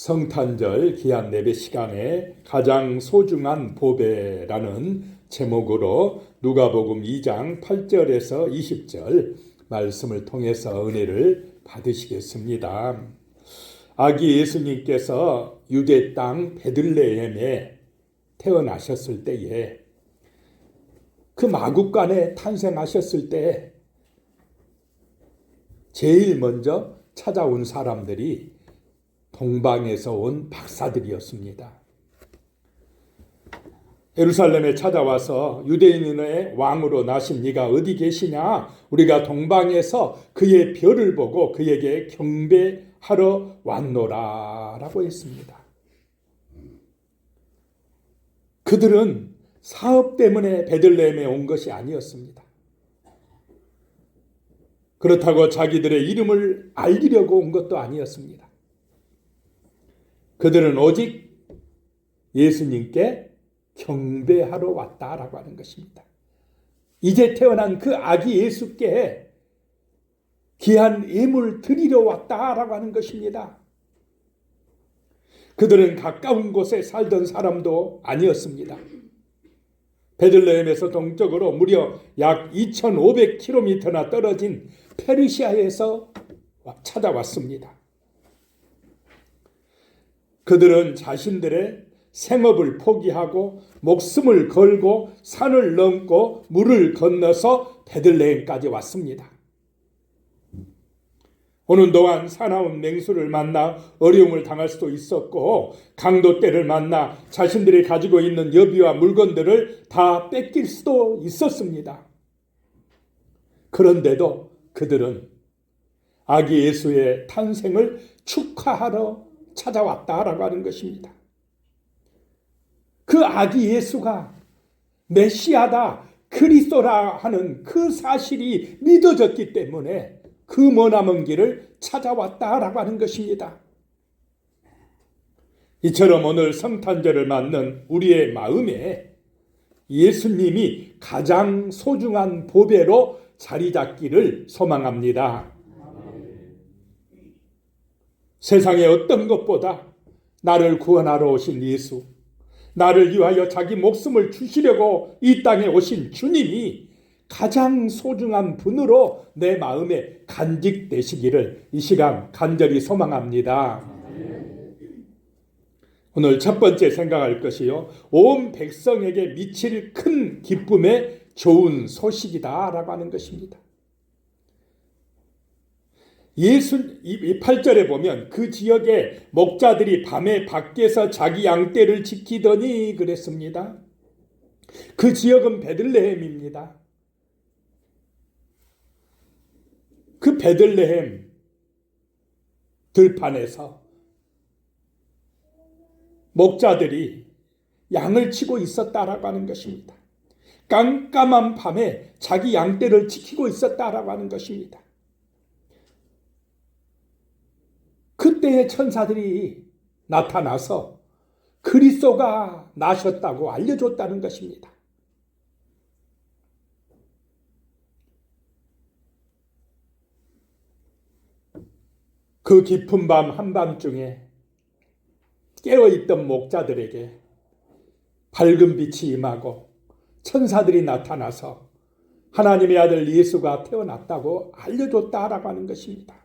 성탄절 귀한 예배 시간에 가장 소중한 보배라는 제목으로 누가복음 2장 8절에서 20절 말씀을 통해서 은혜를 받으시겠습니다. 아기 예수님께서 유대 땅 베들레헴에 태어나셨을 때에 그 마구간에 탄생하셨을 때 제일 먼저 찾아온 사람들이 동방에서 온 박사들이었습니다. 예루살렘에 찾아와서 유대인의 왕으로 나신 네가 어디 계시냐? 우리가 동방에서 그의 별을 보고 그에게 경배하러 왔노라 라고 했습니다. 그들은 사업 때문에 베들레헴에 온 것이 아니었습니다. 그렇다고 자기들의 이름을 알리려고 온 것도 아니었습니다. 그들은 오직 예수님께 경배하러 왔다라고 하는 것입니다. 이제 태어난 그 아기 예수께 귀한 예물 드리러 왔다라고 하는 것입니다. 그들은 가까운 곳에 살던 사람도 아니었습니다. 베들레헴에서 동쪽으로 무려 약 2500km나 떨어진 페르시아에서 찾아왔습니다. 그들은 자신들의 생업을 포기하고 목숨을 걸고 산을 넘고 물을 건너서 베들레헴까지 왔습니다. 오는 동안 사나운 맹수를 만나 어려움을 당할 수도 있었고 강도떼를 만나 자신들이 가지고 있는 여비와 물건들을 다 뺏길 수도 있었습니다. 그런데도 그들은 아기 예수의 탄생을 축하하러 찾아왔다라고 하는 것입니다. 그 아기 예수가 메시아다, 그리스도라 하는 그 사실이 믿어졌기 때문에 그 머나먼 길을 찾아왔다라고 하는 것입니다. 이처럼 오늘 성탄절을 맞는 우리의 마음에 예수님이 가장 소중한 보배로 자리 잡기를 소망합니다. 세상의 어떤 것보다 나를 구원하러 오신 예수, 나를 위하여 자기 목숨을 주시려고 이 땅에 오신 주님이 가장 소중한 분으로 내 마음에 간직되시기를 이 시간 간절히 소망합니다. 오늘 첫 번째 생각할 것이요, 온 백성에게 미칠 큰 기쁨의 좋은 소식이다라고 하는 것입니다. 예수 8절에 보면 그 지역의 목자들이 밤에 밖에서 자기 양떼를 지키더니 그랬습니다. 그 지역은 베들레헴입니다. 그 베들레헴 들판에서 목자들이 양을 치고 있었다라고 하는 것입니다. 깜깜한 밤에 자기 양떼를 지키고 있었다라고 하는 것입니다. 그때의 천사들이 나타나서 그리스도가 나셨다고 알려줬다는 것입니다. 그 깊은 밤 한밤중에 깨어있던 목자들에게 밝은 빛이 임하고 천사들이 나타나서 하나님의 아들 예수가 태어났다고 알려줬다라고 하는 것입니다.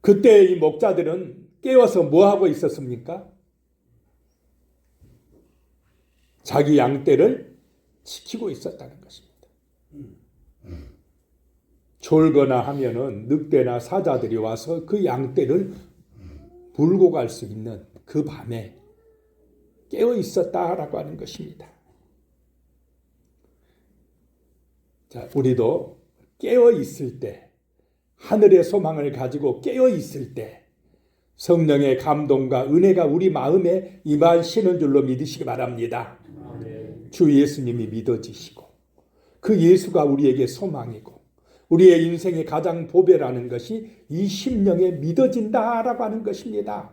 그때 이 목자들은 깨어서 뭐 하고 있었습니까? 자기 양떼를 지키고 있었다는 것입니다. 졸거나 하면은 늑대나 사자들이 와서 그 양떼를 물고 갈 수 있는 그 밤에 깨어 있었다라고 하는 것입니다. 자, 우리도 깨어 있을 때, 하늘의 소망을 가지고 깨어 있을 때 성령의 감동과 은혜가 우리 마음에 임하시는 줄로 믿으시기 바랍니다. 주 예수님이 믿어지시고 그 예수가 우리에게 소망이고 우리의 인생의 가장 보배라는 것이 이 심령에 믿어진다라고 하는 것입니다.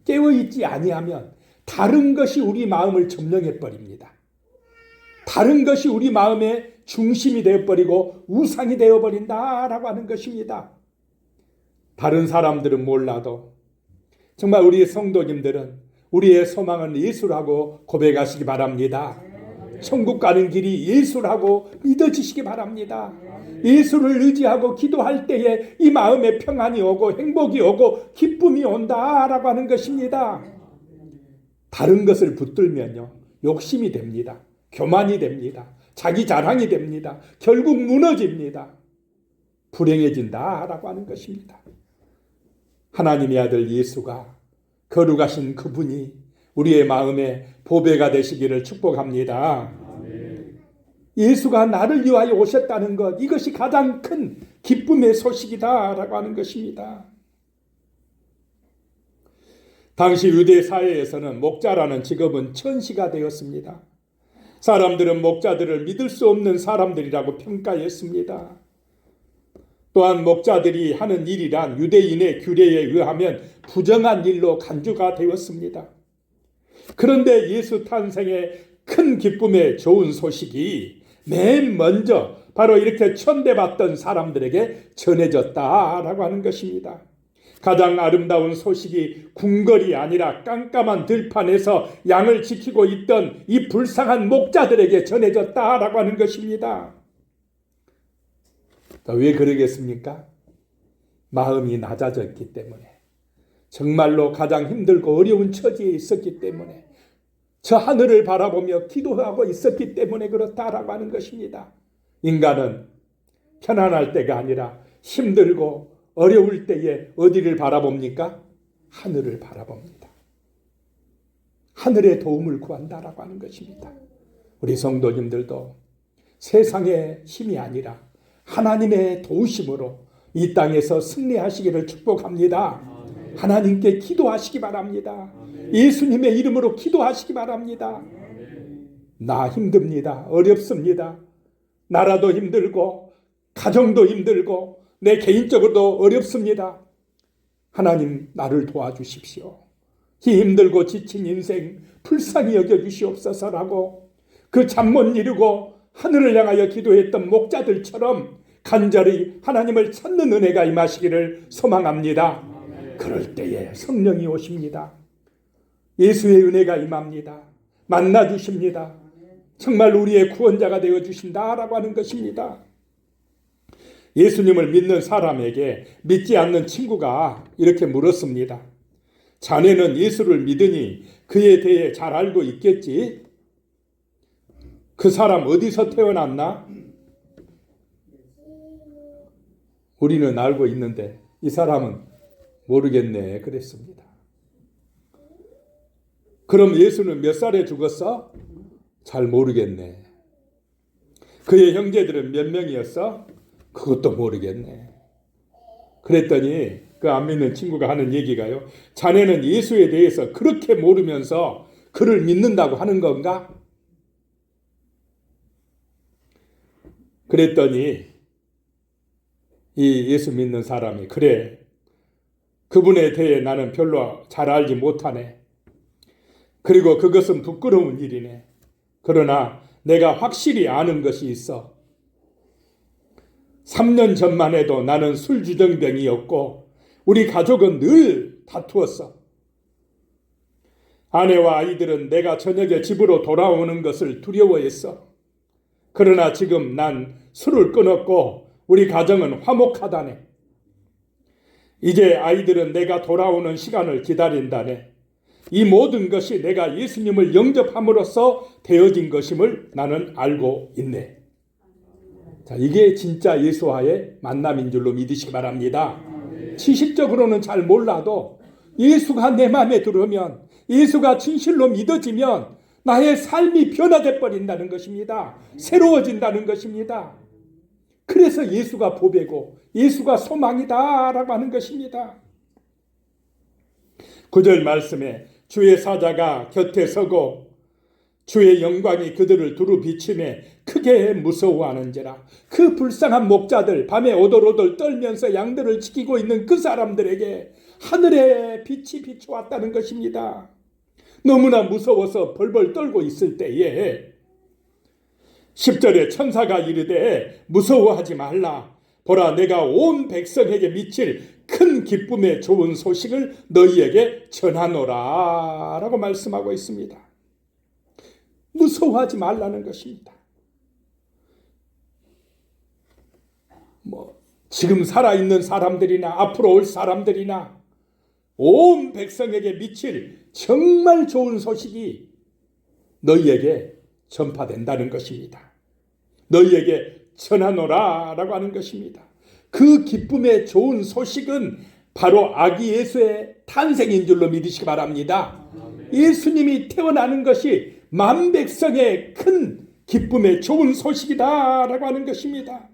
깨어있지 아니하면 다른 것이 우리 마음을 점령해버립니다. 다른 것이 우리 마음의 중심이 되어버리고 우상이 되어버린다라고 하는 것입니다. 다른 사람들은 몰라도 정말 우리 성도님들은 우리의 소망은 예수라고 고백하시기 바랍니다. 천국 가는 길이 예수라고 믿어지시기 바랍니다. 예수를 의지하고 기도할 때에 이 마음에 평안이 오고 행복이 오고 기쁨이 온다라고 하는 것입니다. 다른 것을 붙들면요, 욕심이 됩니다. 교만이 됩니다. 자기 자랑이 됩니다. 결국 무너집니다. 불행해진다라고 하는 것입니다. 하나님의 아들 예수가 거룩하신 그분이 우리의 마음에 보배가 되시기를 축복합니다. 예수가 나를 위하여 오셨다는 것, 이것이 가장 큰 기쁨의 소식이다라고 하는 것입니다. 당시 유대 사회에서는 목자라는 직업은 천시가 되었습니다. 사람들은 목자들을 믿을 수 없는 사람들이라고 평가했습니다. 또한 목자들이 하는 일이란 유대인의 규례에 의하면 부정한 일로 간주가 되었습니다. 그런데 예수 탄생의 큰 기쁨의 좋은 소식이 맨 먼저 바로 이렇게 천대받던 사람들에게 전해졌다라고 하는 것입니다. 가장 아름다운 소식이 궁궐이 아니라 깜깜한 들판에서 양을 지키고 있던 이 불쌍한 목자들에게 전해졌다라고 하는 것입니다. 왜 그러겠습니까? 마음이 낮아졌기 때문에, 정말로 가장 힘들고 어려운 처지에 있었기 때문에, 저 하늘을 바라보며 기도하고 있었기 때문에 그렇다라고 하는 것입니다. 인간은 편안할 때가 아니라 힘들고 어려울 때에 어디를 바라봅니까? 하늘을 바라봅니다. 하늘의 도움을 구한다라고 하는 것입니다. 우리 성도님들도 세상의 힘이 아니라 하나님의 도우심으로 이 땅에서 승리하시기를 축복합니다. 하나님께 기도하시기 바랍니다. 예수님의 이름으로 기도하시기 바랍니다. 나 힘듭니다. 어렵습니다. 나라도 힘들고 가정도 힘들고 내 개인적으로도 어렵습니다. 하나님, 나를 도와주십시오. 이 힘들고 지친 인생 불쌍히 여겨주시옵소서라고 그 잠 못 이루고 하늘을 향하여 기도했던 목자들처럼 간절히 하나님을 찾는 은혜가 임하시기를 소망합니다. 그럴 때에 성령이 오십니다. 예수의 은혜가 임합니다. 만나주십니다. 정말 우리의 구원자가 되어주신다라고 하는 것입니다. 예수님을 믿는 사람에게 믿지 않는 친구가 이렇게 물었습니다. 자네는 예수를 믿으니 그에 대해 잘 알고 있겠지? 그 사람 어디서 태어났나? 우리는 알고 있는데 이 사람은 모르겠네 그랬습니다. 그럼 예수는 몇 살에 죽었어? 잘 모르겠네. 그의 형제들은 몇 명이었어? 그것도 모르겠네. 그랬더니 그 안 믿는 친구가 하는 얘기가요, 자네는 예수에 대해서 그렇게 모르면서 그를 믿는다고 하는 건가? 그랬더니 이 예수 믿는 사람이, 그래, 그분에 대해 나는 별로 잘 알지 못하네. 그리고 그것은 부끄러운 일이네. 그러나 내가 확실히 아는 것이 있어. 3년 전만 해도 나는 술주정병이었고 우리 가족은 늘 다투었어. 아내와 아이들은 내가 저녁에 집으로 돌아오는 것을 두려워했어. 그러나 지금 난 술을 끊었고 우리 가정은 화목하다네. 이제 아이들은 내가 돌아오는 시간을 기다린다네. 이 모든 것이 내가 예수님을 영접함으로써 되어진 것임을 나는 알고 있네. 자, 이게 진짜 예수와의 만남인 줄로 믿으시기 바랍니다. 지식적으로는 잘 몰라도 예수가 내 마음에 들어오면, 예수가 진실로 믿어지면 나의 삶이 변화돼 버린다는 것입니다. 새로워진다는 것입니다. 그래서 예수가 보배고 예수가 소망이다라고 하는 것입니다. 9절 말씀에 주의 사자가 곁에 서고 주의 영광이 그들을 두루 비추매 크게 무서워하는지라. 그 불쌍한 목자들, 밤에 오돌오돌 떨면서 양들을 지키고 있는 그 사람들에게 하늘의 빛이 비추었다는 것입니다. 너무나 무서워서 벌벌 떨고 있을 때에 10절에 천사가 이르되 무서워하지 말라. 보라, 내가 온 백성에게 미칠 큰 기쁨의 좋은 소식을 너희에게 전하노라 라고 말씀하고 있습니다. 무서워하지 말라는 것입니다. 지금 살아있는 사람들이나 앞으로 올 사람들이나 온 백성에게 미칠 정말 좋은 소식이 너희에게 전파된다는 것입니다. 너희에게 전하노라 라고 하는 것입니다. 그 기쁨의 좋은 소식은 바로 아기 예수의 탄생인 줄로 믿으시기 바랍니다. 예수님이 태어나는 것이 만백성의 큰 기쁨의 좋은 소식이다 라고 하는 것입니다.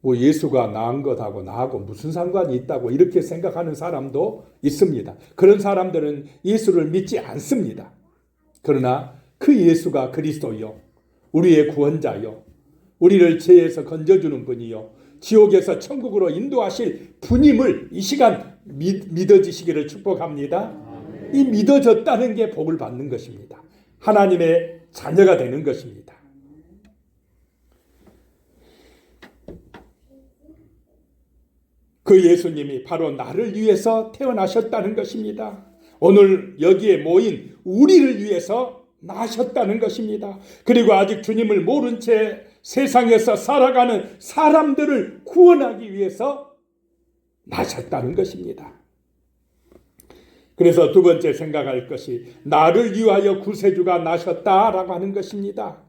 예수가 낳은 것하고 나하고 무슨 상관이 있다고 이렇게 생각하는 사람도 있습니다. 그런 사람들은 예수를 믿지 않습니다. 그러나 그 예수가 그리스도요, 우리의 구원자요, 우리를 죄에서 건져주는 분이요, 지옥에서 천국으로 인도하실 분임을 이 시간 믿어지시기를 축복합니다. 이 믿어졌다는 게 복을 받는 것입니다. 하나님의 자녀가 되는 것입니다. 그 예수님이 바로 나를 위해서 태어나셨다는 것입니다. 오늘 여기에 모인 우리를 위해서 나셨다는 것입니다. 그리고 아직 주님을 모른 채 세상에서 살아가는 사람들을 구원하기 위해서 나셨다는 것입니다. 그래서 두 번째 생각할 것이 나를 위하여 구세주가 나셨다라고 하는 것입니다.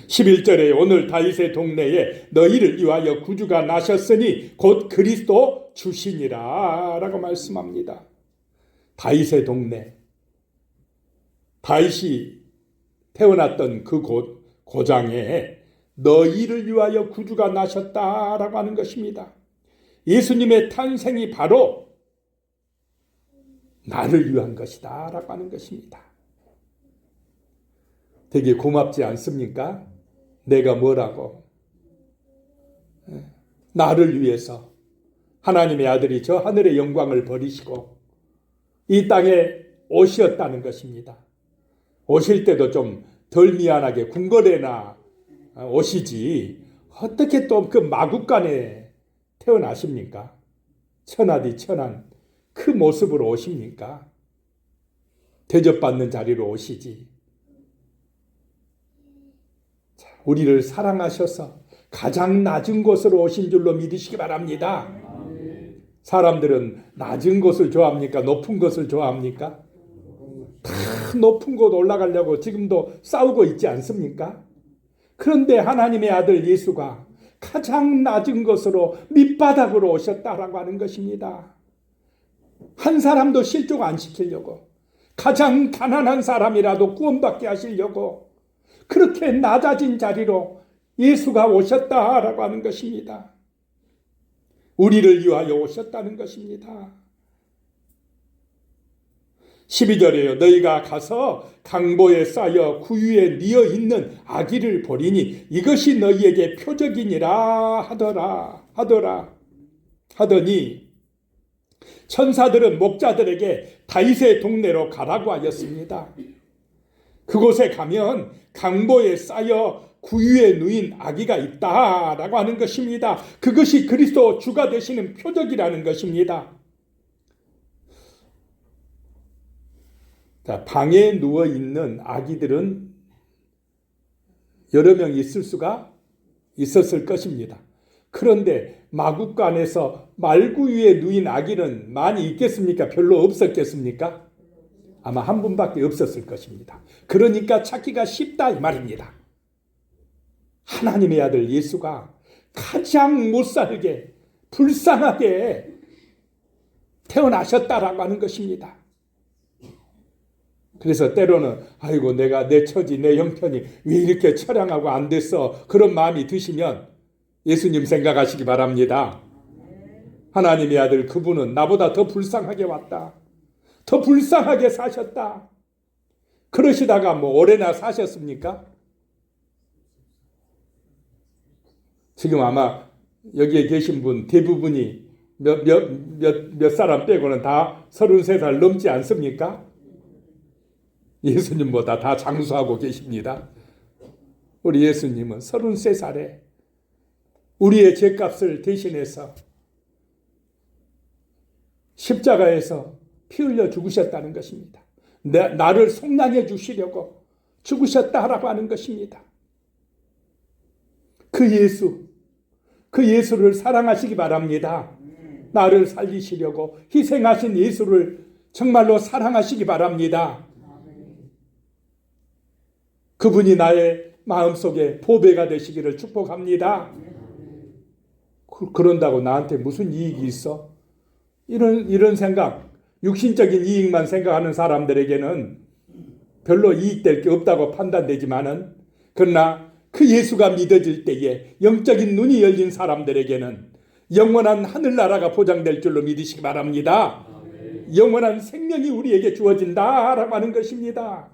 11절에 오늘 다윗의 동네에 너희를 위하여 구주가 나셨으니 곧 그리스도 주시니라 라고 말씀합니다. 다윗의 동네, 다윗이 태어났던 그 고장에 너희를 위하여 구주가 나셨다라고 하는 것입니다. 예수님의 탄생이 바로 나를 위한 것이다 라고 하는 것입니다. 되게 고맙지 않습니까? 내가 뭐라고? 나를 위해서 하나님의 아들이 저 하늘의 영광을 버리시고 이 땅에 오셨다는 것입니다. 오실 때도 좀 덜 미안하게 궁궐에나 오시지 어떻게 또 그 마국간에 태어나십니까? 천하디 천한 그 모습으로 오십니까? 대접받는 자리로 오시지. 우리를 사랑하셔서 가장 낮은 곳으로 오신 줄로 믿으시기 바랍니다. 사람들은 낮은 곳을 좋아합니까? 높은 곳을 좋아합니까? 다 높은 곳 올라가려고 지금도 싸우고 있지 않습니까? 그런데 하나님의 아들 예수가 가장 낮은 곳으로 밑바닥으로 오셨다라고 하는 것입니다. 한 사람도 실족 안 시키려고, 가장 가난한 사람이라도 구원받게 하시려고 그렇게 낮아진 자리로 예수가 오셨다라고 하는 것입니다. 우리를 위하여 오셨다는 것입니다. 12절에요. 너희가 가서 강보에 쌓여 구유에 뉘어 있는 아기를 보리니 이것이 너희에게 표적이니라 하더니 천사들은 목자들에게 다윗의 동네로 가라고 하였습니다. 그곳에 가면 강보에 쌓여 구유에 누인 아기가 있다라고 하는 것입니다. 그것이 그리스도 주가 되시는 표적이라는 것입니다. 자, 방에 누워 있는 아기들은 여러 명 있을 수가 있었을 것입니다. 그런데 마국간에서 말구유에 누인 아기는 많이 있겠습니까? 별로 없었겠습니까? 아마 한 분밖에 없었을 것입니다. 그러니까 찾기가 쉽다 이 말입니다. 하나님의 아들 예수가 가장 못살게 불쌍하게 태어나셨다라고 하는 것입니다. 그래서 때로는 아이고 내가 내 처지 내 형편이 왜 이렇게 처량하고 안 됐어, 그런 마음이 드시면 예수님 생각하시기 바랍니다. 하나님의 아들 그분은 나보다 더 불쌍하게 왔다, 더 불쌍하게 사셨다. 그러시다가 오래나 사셨습니까? 지금 아마 여기에 계신 분 대부분이 몇 사람 빼고는 다 33살 넘지 않습니까? 예수님보다 다 장수하고 계십니다. 우리 예수님은 33살에 우리의 죄값을 대신해서 십자가에서 피 흘려 죽으셨다는 것입니다. 나를 속량해 주시려고 죽으셨다라고 하는 것입니다. 그 예수를 사랑하시기 바랍니다. 나를 살리시려고 희생하신 예수를 정말로 사랑하시기 바랍니다. 그분이 나의 마음속에 보배가 되시기를 축복합니다. 그런다고 나한테 무슨 이익이 있어? 이런 생각, 육신적인 이익만 생각하는 사람들에게는 별로 이익될 게 없다고 판단되지만은, 그러나 그 예수가 믿어질 때에 영적인 눈이 열린 사람들에게는 영원한 하늘나라가 보장될 줄로 믿으시기 바랍니다. 영원한 생명이 우리에게 주어진다라고 하는 것입니다.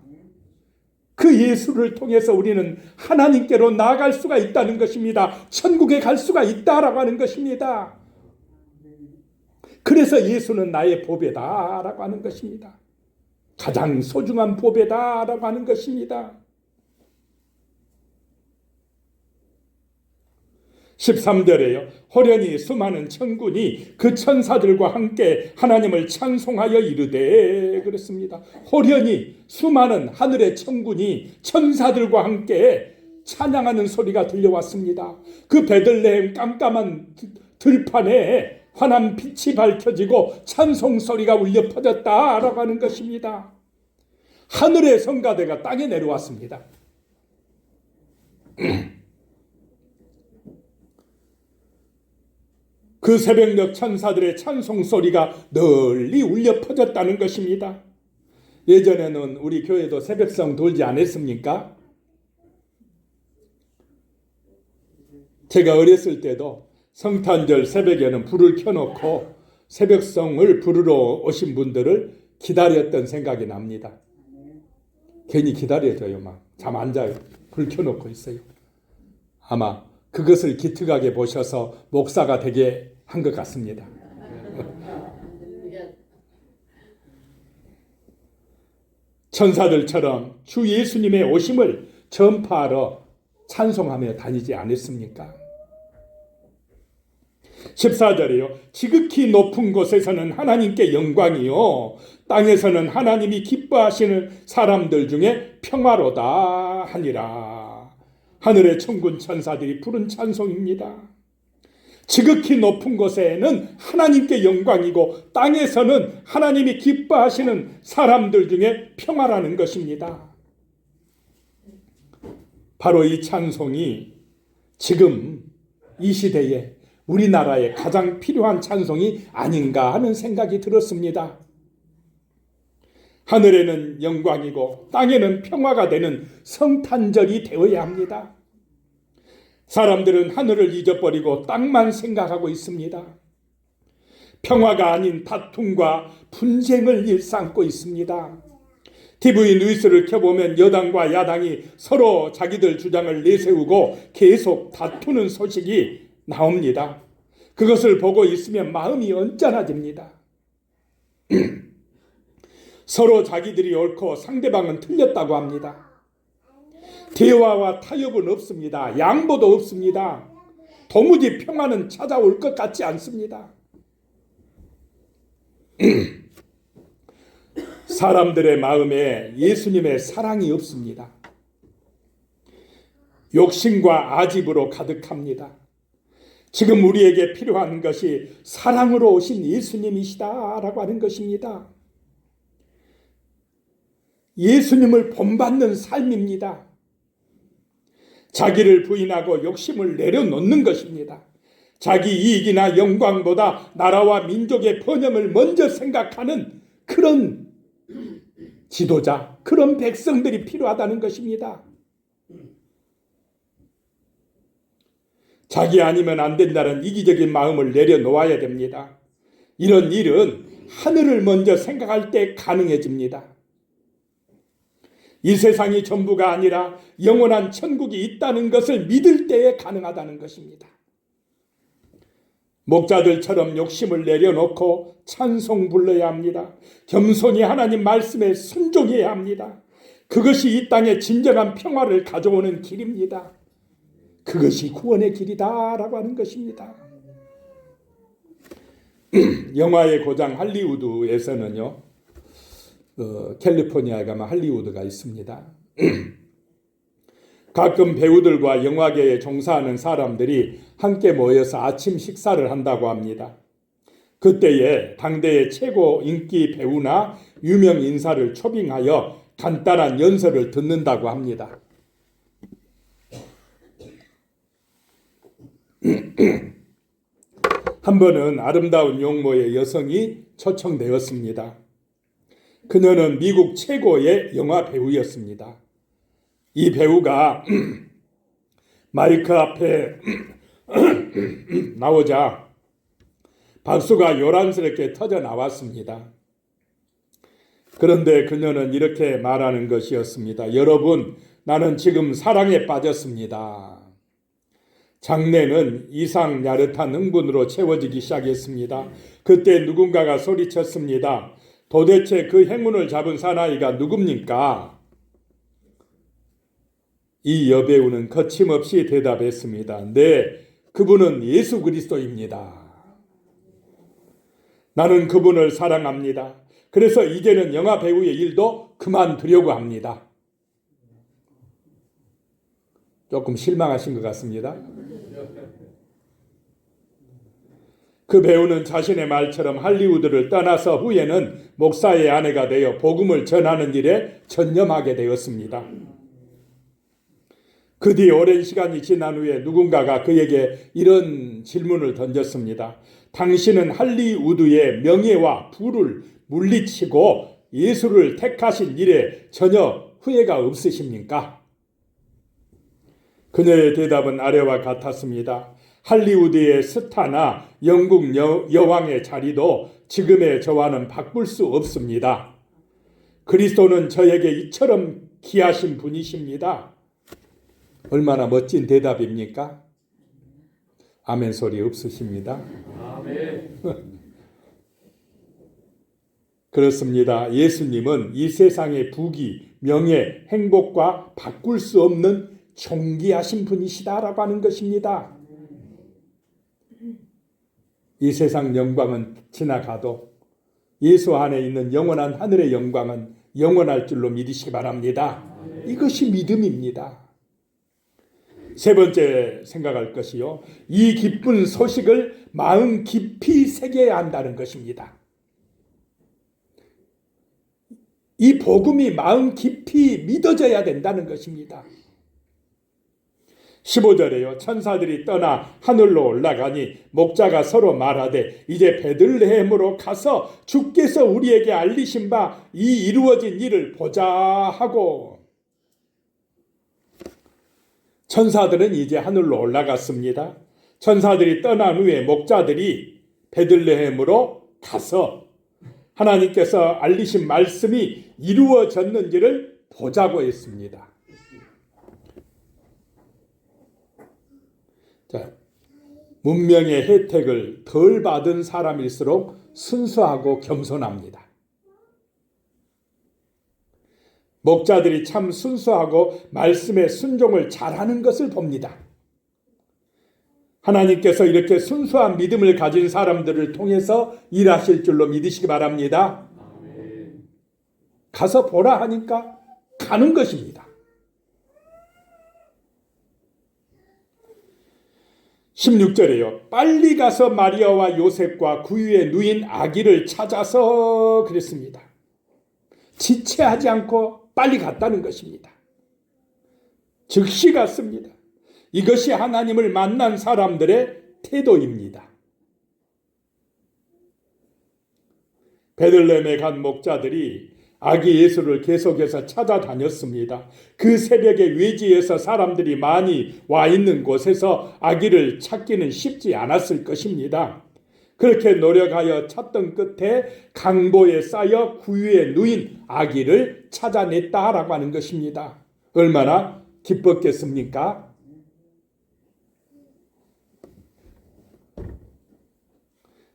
그 예수를 통해서 우리는 하나님께로 나아갈 수가 있다는 것입니다. 천국에 갈 수가 있다라고 하는 것입니다. 그래서 예수는 나의 보배다라고 하는 것입니다. 가장 소중한 보배다라고 하는 것입니다. 13절에요. 호련히 수많은 천군이 그 천사들과 함께 하나님을 찬송하여 이르되, 그렇습니다. 호련히 수많은 하늘의 천군이 천사들과 함께 찬양하는 소리가 들려왔습니다. 그 베들레헴 깜깜한 들판에 환한 빛이 밝혀지고 찬송 소리가 울려 퍼졌다라고 하는 것입니다. 하늘의 성가대가 땅에 내려왔습니다. 그 새벽녘 천사들의 찬송 소리가 널리 울려 퍼졌다는 것입니다. 예전에는 우리 교회도 새벽성 돌지 않았습니까? 제가 어렸을 때도 성탄절 새벽에는 불을 켜놓고 새벽성을 부르러 오신 분들을 기다렸던 생각이 납니다. 괜히 기다려져요. 막 잠 안 자요. 불 켜놓고 있어요. 아마 그것을 기특하게 보셔서 목사가 되게 한 것 같습니다. 천사들처럼 주 예수님의 오심을 전파하러 찬송하며 다니지 않았습니까? 14절이요. 지극히 높은 곳에서는 하나님께 영광이요, 땅에서는 하나님이 기뻐하시는 사람들 중에 평화로다 하니라. 하늘의 천군 천사들이 부른 찬송입니다. 지극히 높은 곳에는 하나님께 영광이고 땅에서는 하나님이 기뻐하시는 사람들 중에 평화라는 것입니다. 바로 이 찬송이 지금 이 시대에 우리나라에 가장 필요한 찬송이 아닌가 하는 생각이 들었습니다. 하늘에는 영광이고 땅에는 평화가 되는 성탄절이 되어야 합니다. 사람들은 하늘을 잊어버리고 땅만 생각하고 있습니다. 평화가 아닌 다툼과 분쟁을 일삼고 있습니다. TV 뉴스를 켜보면 여당과 야당이 서로 자기들 주장을 내세우고 계속 다투는 소식이 나옵니다. 그것을 보고 있으면 마음이 언짢아집니다. 서로 자기들이 옳고 상대방은 틀렸다고 합니다. 대화와 타협은 없습니다. 양보도 없습니다. 도무지 평화는 찾아올 것 같지 않습니다. 사람들의 마음에 예수님의 사랑이 없습니다. 욕심과 아집으로 가득합니다. 지금 우리에게 필요한 것이 사랑으로 오신 예수님이시다라고 하는 것입니다. 예수님을 본받는 삶입니다. 자기를 부인하고 욕심을 내려놓는 것입니다. 자기 이익이나 영광보다 나라와 민족의 번영을 먼저 생각하는 그런 지도자, 그런 백성들이 필요하다는 것입니다. 자기 아니면 안 된다는 이기적인 마음을 내려놓아야 됩니다. 이런 일은 하늘을 먼저 생각할 때 가능해집니다. 이 세상이 전부가 아니라 영원한 천국이 있다는 것을 믿을 때에 가능하다는 것입니다. 목자들처럼 욕심을 내려놓고 찬송 불러야 합니다. 겸손히 하나님 말씀에 순종해야 합니다. 그것이 이 땅에 진정한 평화를 가져오는 길입니다. 그것이 구원의 길이다라고 하는 것입니다. 영화의 고장 할리우드에서는요, 캘리포니아에 가면 할리우드가 있습니다. 가끔 배우들과 영화계에 종사하는 사람들이 함께 모여서 아침 식사를 한다고 합니다. 그때에 당대의 최고 인기 배우나 유명 인사를 초빙하여 간단한 연설을 듣는다고 합니다. 한 번은 아름다운 용모의 여성이 초청되었습니다. 그녀는 미국 최고의 영화 배우였습니다. 이 배우가 마이크 앞에 나오자 박수가 요란스럽게 터져 나왔습니다. 그런데 그녀는 이렇게 말하는 것이었습니다. 여러분, 나는 지금 사랑에 빠졌습니다. 장내는 이상 야릇한 흥분으로 채워지기 시작했습니다. 그때 누군가가 소리쳤습니다. 도대체 그 행운을 잡은 사나이가 누굽니까? 이 여배우는 거침없이 대답했습니다. 네, 그분은 예수 그리스도입니다. 나는 그분을 사랑합니다. 그래서 이제는 영화 배우의 일도 그만두려고 합니다. 조금 실망하신 것 같습니다. 그 배우는 자신의 말처럼 할리우드를 떠나서 후에는 목사의 아내가 되어 복음을 전하는 일에 전념하게 되었습니다. 그 뒤 오랜 시간이 지난 후에 누군가가 그에게 이런 질문을 던졌습니다. 당신은 할리우드의 명예와 부를 물리치고 예수를 택하신 일에 전혀 후회가 없으십니까? 그녀의 대답은 아래와 같았습니다. 할리우드의 스타나 영국 여왕의 자리도 지금의 저와는 바꿀 수 없습니다. 그리스도는 저에게 이처럼 귀하신 분이십니다. 얼마나 멋진 대답입니까? 아멘 소리 없으십니다. 아멘. 그렇습니다. 예수님은 이 세상의 부귀, 명예, 행복과 바꿀 수 없는 존귀하신 분이시다라고 하는 것입니다. 이 세상 영광은 지나가도 예수 안에 있는 영원한 하늘의 영광은 영원할 줄로 믿으시기 바랍니다. 이것이 믿음입니다. 세 번째 생각할 것이요. 이 기쁜 소식을 마음 깊이 새겨야 한다는 것입니다. 이 복음이 마음 깊이 믿어져야 된다는 것입니다. 15절에요. 천사들이 떠나 하늘로 올라가니 목자가 서로 말하되 이제 베들레헴으로 가서 주께서 우리에게 알리신 바 이 이루어진 일을 보자 하고, 천사들은 이제 하늘로 올라갔습니다. 천사들이 떠난 후에 목자들이 베들레헴으로 가서 하나님께서 알리신 말씀이 이루어졌는지를 보자고 했습니다. 자, 문명의 혜택을 덜 받은 사람일수록 순수하고 겸손합니다. 목자들이 참 순수하고 말씀에 순종을 잘하는 것을 봅니다. 하나님께서 이렇게 순수한 믿음을 가진 사람들을 통해서 일하실 줄로 믿으시기 바랍니다. 가서 보라 하니까 가는 것입니다. 16절에요. 빨리 가서 마리아와 요셉과 구유에 누인 아기를 찾아서 그랬습니다. 지체하지 않고 빨리 갔다는 것입니다. 즉시 갔습니다. 이것이 하나님을 만난 사람들의 태도입니다. 베들레헴에 간 목자들이 아기 예수를 계속해서 찾아다녔습니다. 그 새벽에 외지에서 사람들이 많이 와 있는 곳에서 아기를 찾기는 쉽지 않았을 것입니다. 그렇게 노력하여 찾던 끝에 강보에 쌓여 구유에 누인 아기를 찾아냈다라고 하는 것입니다. 얼마나 기뻤겠습니까?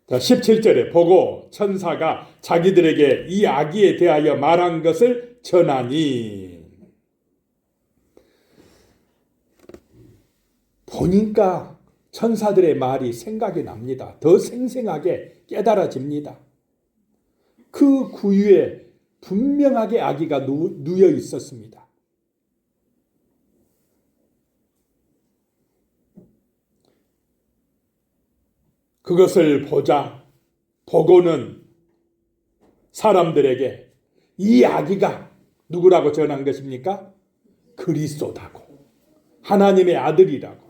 자, 17절에 보고 천사가 자기들에게 이 아기에 대하여 말한 것을 전하니, 보니까 천사들의 말이 생각이 납니다. 더 생생하게 깨달아집니다. 그 구유에 분명하게 아기가 누워 있었습니다. 그것을 보고는 사람들에게 이 아기가 누구라고 전한 것입니까? 그리스도다고, 하나님의 아들이라고,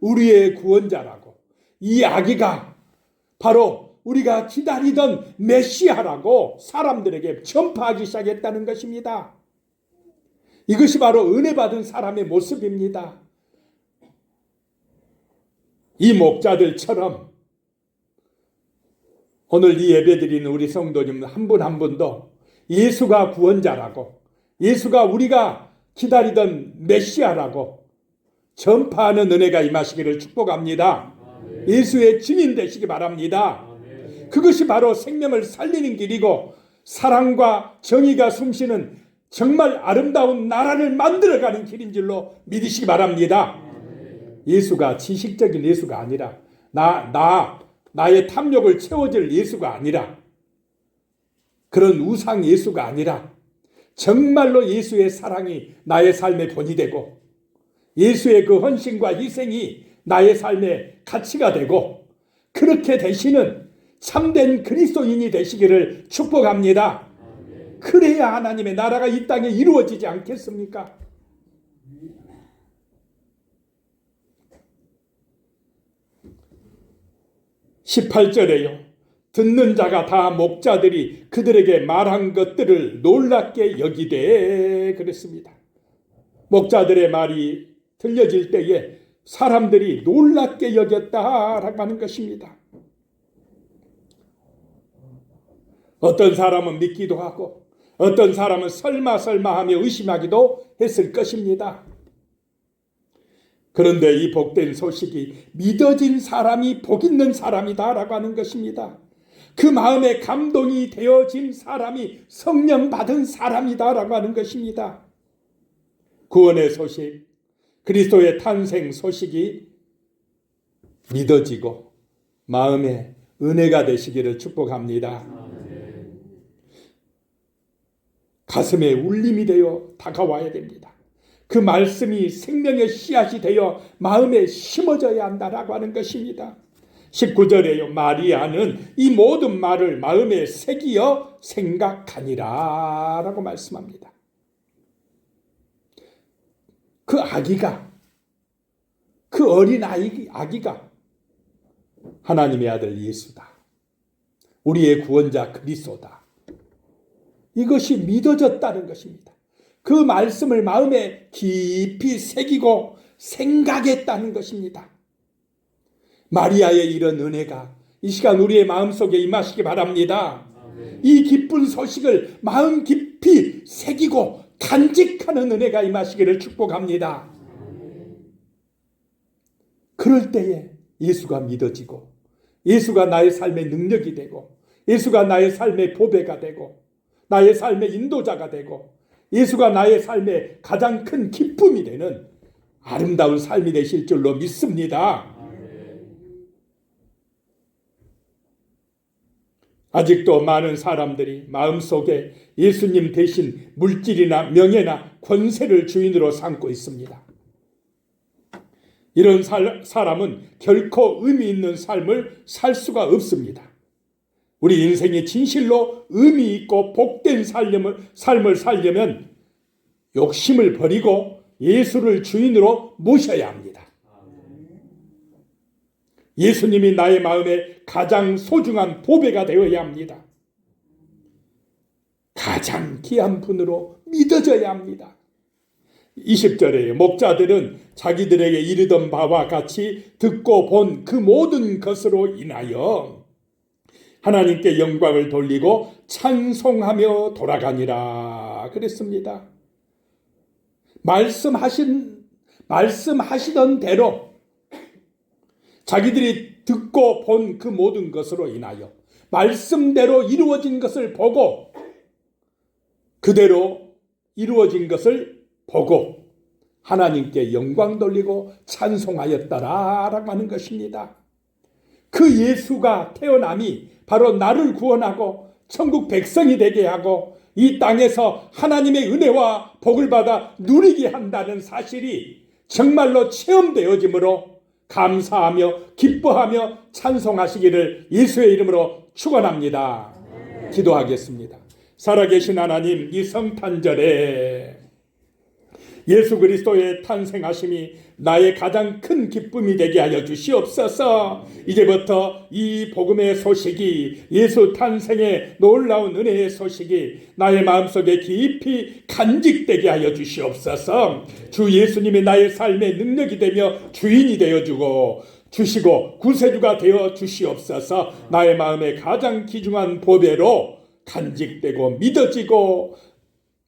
우리의 구원자라고, 이 아기가 바로 우리가 기다리던 메시아라고 사람들에게 전파하기 시작했다는 것입니다. 이것이 바로 은혜 받은 사람의 모습입니다. 이 목자들처럼 오늘 이 예배드리는 우리 성도님 한 분 한 분도 예수가 구원자라고, 예수가 우리가 기다리던 메시아라고 전파하는 은혜가 임하시기를 축복합니다. 예수의 증인 되시기 바랍니다. 그것이 바로 생명을 살리는 길이고 사랑과 정의가 숨쉬는 정말 아름다운 나라를 만들어가는 길인 줄로 믿으시기 바랍니다. 예수가 지식적인 예수가 아니라 나의 탐욕을 채워줄 예수가 아니라 그런 우상 예수가 아니라 정말로 예수의 사랑이 나의 삶의 본이 되고 예수의 그 헌신과 희생이 나의 삶의 가치가 되고 그렇게 되시는 참된 그리스도인이 되시기를 축복합니다. 그래야 하나님의 나라가 이 땅에 이루어지지 않겠습니까? (18절에요) 듣는 자가 다 목자들이 그들에게 말한 것들을 놀랍게 여기되 그랬습니다. 목자들의 말이 들려질 때에 사람들이 놀랍게 여겼다라고 하는 것입니다. 어떤 사람은 믿기도 하고 어떤 사람은 설마 하며 의심하기도 했을 것입니다. 그런데 이 복된 소식이 믿어진 사람이 복 있는 사람이다라고 하는 것입니다. 그 마음에 감동이 되어진 사람이 성령 받은 사람이다라고 하는 것입니다. 구원의 소식, 그리스도의 탄생 소식이 믿어지고 마음에 은혜가 되시기를 축복합니다. 가슴에 울림이 되어 다가와야 됩니다. 그 말씀이 생명의 씨앗이 되어 마음에 심어져야 한다라고 하는 것입니다. 19절에요. 마리아는 이 모든 말을 마음에 새기어 생각하니라 라고 말씀합니다. 그 아기가, 그 어린 아기가 하나님의 아들 예수다. 우리의 구원자 그리스도다. 이것이 믿어졌다는 것입니다. 그 말씀을 마음에 깊이 새기고 생각했다는 것입니다. 마리아의 이런 은혜가 이 시간 우리의 마음속에 임하시기 바랍니다. 이 기쁜 소식을 마음 깊이 새기고 간직하는 은혜가 임하시기를 축복합니다. 그럴 때에 예수가 믿어지고 예수가 나의 삶의 능력이 되고 예수가 나의 삶의 보배가 되고 나의 삶의 인도자가 되고 예수가 나의 삶의 가장 큰 기쁨이 되는 아름다운 삶이 되실 줄로 믿습니다. 아직도 많은 사람들이 마음속에 예수님 대신 물질이나 명예나 권세를 주인으로 삼고 있습니다. 이런 사람은 결코 의미 있는 삶을 살 수가 없습니다. 우리 인생이 진실로 의미 있고 복된 삶을 살려면 욕심을 버리고 예수를 주인으로 모셔야 합니다. 예수님이 나의 마음에 가장 소중한 보배가 되어야 합니다. 가장 귀한 분으로 믿어져야 합니다. 20절에 목자들은 자기들에게 이르던 바와 같이 듣고 본 그 모든 것으로 인하여 하나님께 영광을 돌리고 찬송하며 돌아가니라 그랬습니다. 말씀하시던 대로 자기들이 듣고 본 그 모든 것으로 인하여 말씀대로 이루어진 것을 보고 그대로 이루어진 것을 보고 하나님께 영광 돌리고 찬송하였더라라고 하는 것입니다. 그 예수가 태어남이 바로 나를 구원하고 천국 백성이 되게 하고 이 땅에서 하나님의 은혜와 복을 받아 누리게 한다는 사실이 정말로 체험되어지므로 감사하며 기뻐하며 찬송하시기를 예수의 이름으로 축원합니다. 기도하겠습니다. 살아계신 하나님, 이 성탄절에 예수 그리스도의 탄생하심이 나의 가장 큰 기쁨이 되게 하여 주시옵소서. 이제부터 이 복음의 소식이, 예수 탄생의 놀라운 은혜의 소식이 나의 마음속에 깊이 간직되게 하여 주시옵소서. 주 예수님이 나의 삶의 능력이 되며 주인이 되어주고 주시고 구세주가 되어 주시옵소서. 나의 마음에 가장 귀중한 보배로 간직되고 믿어지고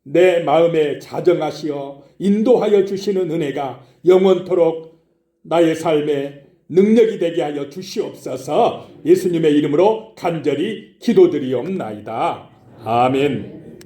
내 마음에 자정하시어 인도하여 주시는 은혜가 영원토록 나의 삶에 능력이 되게 하여 주시옵소서. 예수님의 이름으로 간절히 기도드리옵나이다. 아멘.